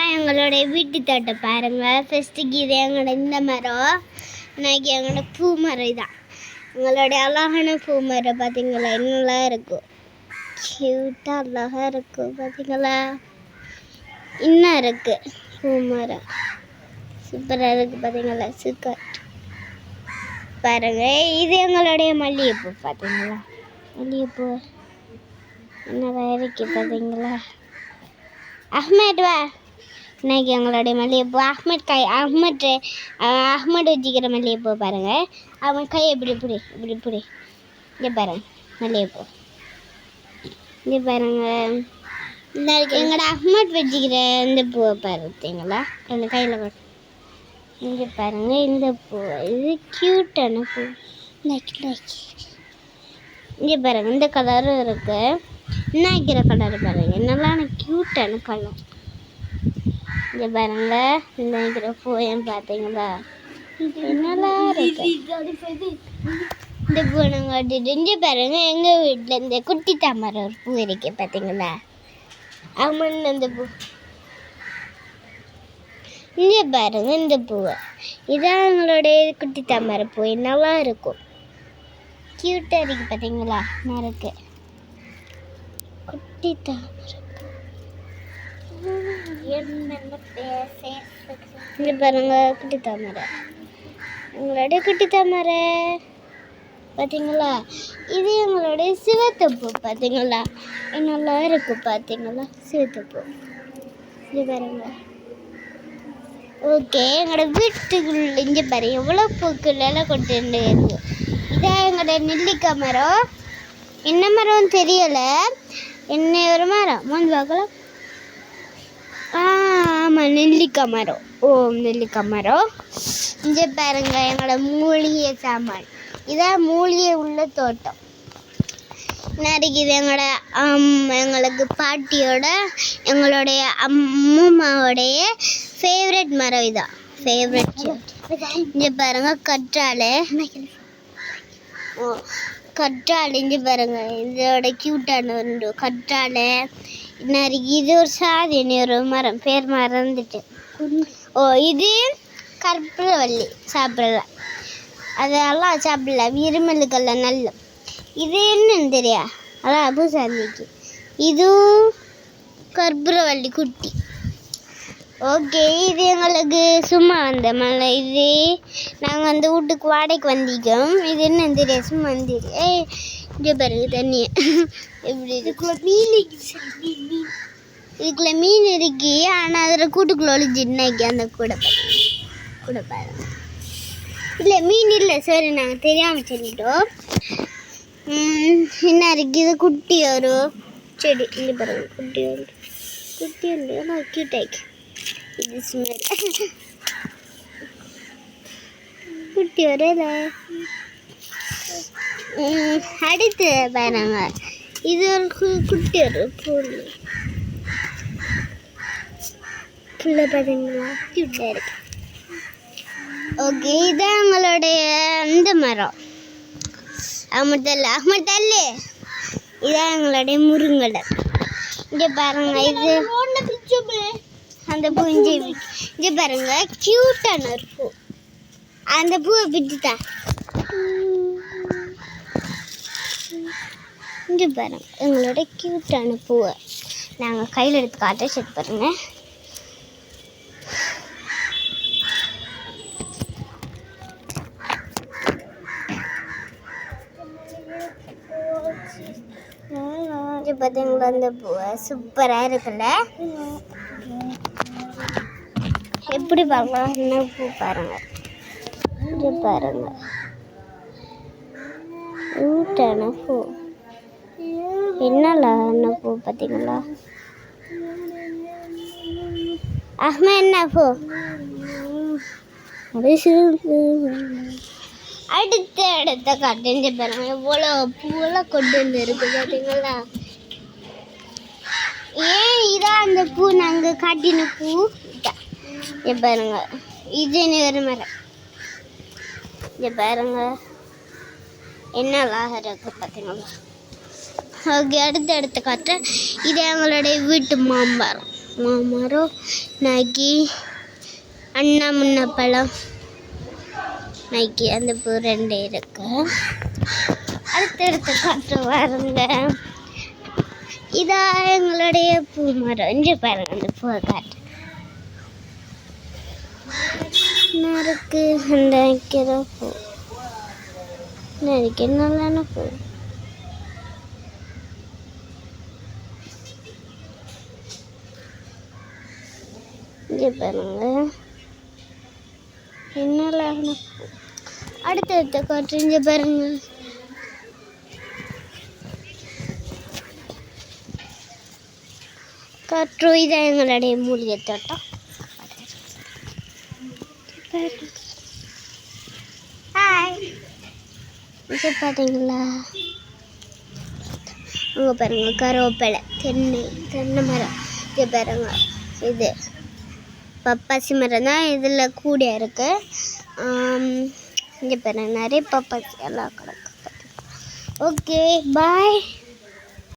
இதான் எங்களுடைய வீட்டு தோட்டம் பாருங்க. ஃபர்ஸ்ட்டுக்கு இது எங்களோட இந்த மரம், இன்னைக்கு எங்களோட பூ மரம். இதான் எங்களுடைய அழகான பூ மரம். பார்த்தீங்களா என்னெல்லாம் இருக்கும், க்யூட்டாக அழகாக இருக்கும். பார்த்தீங்களா இன்னும் இருக்கு பூ மரம், சூப்பராக இருக்குது. பார்த்தீங்களா சூப்பர் பாருங்க. இது எங்களுடைய மல்லிகைப்பூ. பார்த்தீங்களா மல்லிகைப்பூ என்னதான் இருக்கு. பார்த்தீங்களா அஹ்மத் வா, இன்னைக்கு எங்களுடைய மல்லிகைப்பூ அஹ்மத் வச்சுக்கிற மல்லிகைப்பூ பாருங்க. அவன் கை இப்படி இப்படி இங்கே பாருங்க மல்லிகைப்பூ. இங்கே பாருங்க எங்களோட அஹ்மத் வச்சுக்கிற இந்த பூவை பார்த்தீங்களா அந்த கையில் பாருங்க. இங்கே பாருங்க இந்த பூ, இது க்யூட்டான பூ. இங்கே பாருங்க இந்த கலரும் இருக்கு. இன்னைக்கிற கலர் பாருங்க நல்லா க்யூட்டான கலர். இங்கே பாருங்க இன்னைக்கிற பூ ஏன் பார்த்தீங்களா நல்லா இருக்கு. இந்த பூ நாங்கள் கட்டிட்டு இங்கே பாருங்க எங்கள் வீட்டில் இந்த குட்டி தாமரை ஒரு பூ இருக்கு. பார்த்தீங்களா அம்மன் அந்த பூ. இங்கே பாருங்க இந்த பூவை, இதான் எங்களுடைய குட்டி தாமரை பூ. நல்லா இருக்கும், க்யூட்டாக இருக்கு. பார்த்தீங்களா இருக்கு குட்டி தாமரை. இங்கே பாருங்க குட்டி தாமரை, எங்களுடைய குட்டி தாமரை. பார்த்தீங்களா இது எங்களுடைய சிவத்தப்பூ. பார்த்தீங்களா நல்லா இருக்கு. பார்த்தீங்களா சிவத்தப்பூ. இது பாருங்க. ஓகே எங்களோட வீட்டுக்குள்ள இங்கே பாருங்க எவ்வளோ பூக்கள்லாம் கொண்டு இருக்கு. இதான் எங்களோட நெல்லிக்காய் மரம். என்ன மரம் தெரியலை, என்ன ஒரு மரம் வந்து பார்க்கலாம். ஆமாம் நெல்லிக்காய் மரம். ஓ நெல்லிக்காய் மரம். இங்கே பாருங்க எங்களோட மூலிகை சாமான். இதான் மூலிகை உள்ள தோட்டம். நறுக்குது எங்களுக்கு பாட்டியோட எங்களுடைய அம்மாவோடைய ஃபேவரட் மரம். இதான் ஃபேவரட். இங்கே பாருங்க கற்றாழை. கற்றாழை இங்கே பாருங்க இதோட க்யூட்டான ஒரு கற்றாழை நறுக்கி. இது ஒரு சாதினி ஒரு மரம், பேர் மறந்துட்டு. ஓ இது கற்பூரவள்ளி, சாப்பிடலாம், அதெல்லாம் சாப்பிடலாம், இருமலுக்கெல்லாம் நல்ல. இது என்னன்னு தெரியா, அதான் பூசாந்திக்கு. இதுவும் கற்பூரவள்ளி குட்டி. ஓகே இது எங்களுக்கு சும்மா வந்த மழை. இது நாங்கள் அந்த வீட்டுக்கு வாடகைக்கு வந்திக்கோம். இது என்னன்னு தெரியாது, சும்மா வந்துடு. இங்கே பாருங்க தண்ணியை எப்படி இதுக்குள்ள மீன் இருக்கு. ஆனால் அதில் கூட்டுக்குள்ள ஒழிஞ்சின்னாக்கி அந்த கூட பாருங்க. இல்லை மீன் இல்லை, சரி நாங்கள் தெரியாமல் சொல்லிட்டோம். என்ன இருக்குது, இது குட்டி ஒரு செடி. இங்கே பாருங்க குட்டி ஆனால் க்யூட்டாக்கி. இது ஸ்மெல் குட்டி வரல. அடுத்து பாருங்க இது ஒரு குட்டி ஒரு புல்லு பார்த்தீங்களா க்யூட்டாக இருக்கு. ஓகே இதான் எங்களுடைய இந்த மரம். அஹ்மத் அல்லு இதான் எங்களுடைய முருங்கலை. இங்கே பாருங்க இது அந்த பூ. இங்கே பாருங்க க்யூட்டான ஒரு பூ. அந்த பூவை பிடித்தா இங்கே பாருங்க எங்களோட க்யூட்டான பூவை நாங்கள் கையில் எடுத்து காட்ட செட் பாருங்க. பார்த்தீங்களா அந்த பூவை சூப்பராக இருக்குல்ல. எப்படி பாருங்க என்ன பூ பாருங்க. இங்கே பாருங்க க்யூட்டான பூ, என்ன பூ பார்த்தீங்களா. அஹ்மத் என்ன பூ. அடுத்த காட்டு பாருங்க எவ்வளோ பூவெல்லாம் கொண்டு வந்து இருக்கு. பார்த்தீங்களா ஏன் இதான் அந்த பூ நாங்கள் காட்டின பூ. இங்கே பாருங்க இது ஒரு மரம். இங்கே பாருங்க என்ன அழகாக இருக்கு. பார்த்தீங்களா. ஓகே அடுத்த காட்டுறேன். இது எங்களுடைய வீட்டு மாமரம். மாமரம் நகி அண்ணா முன்ன பழம் நகி அந்த பூ 2 இருக்கு. அடுத்தடுத்து காற்று வாருங்க. இதா எங்களுடைய பூ மரம். இங்கே பாருங்க அந்த பூவை காட்டு இருக்கு. அந்த வைக்கிற பூ நெருக்கி நல்லான பூ. இங்கே பாருங்க என்னலான பூ. அடுத்த காற்று இங்கே பாருங்க. காற்று இதான் எங்களுடைய மூலிகை தோட்டம். இது பார்த்தீங்களா? அங்கே பாருங்க கருவேப்பிலை தென்னை மரம். இது பாருங்க இது பப்பாசி மரம் தான் இதில் கூட இருக்கு. இங்கே பாருங்க நிறைய பப்பாசி எல்லாம் கிடக்கு. Okay bye.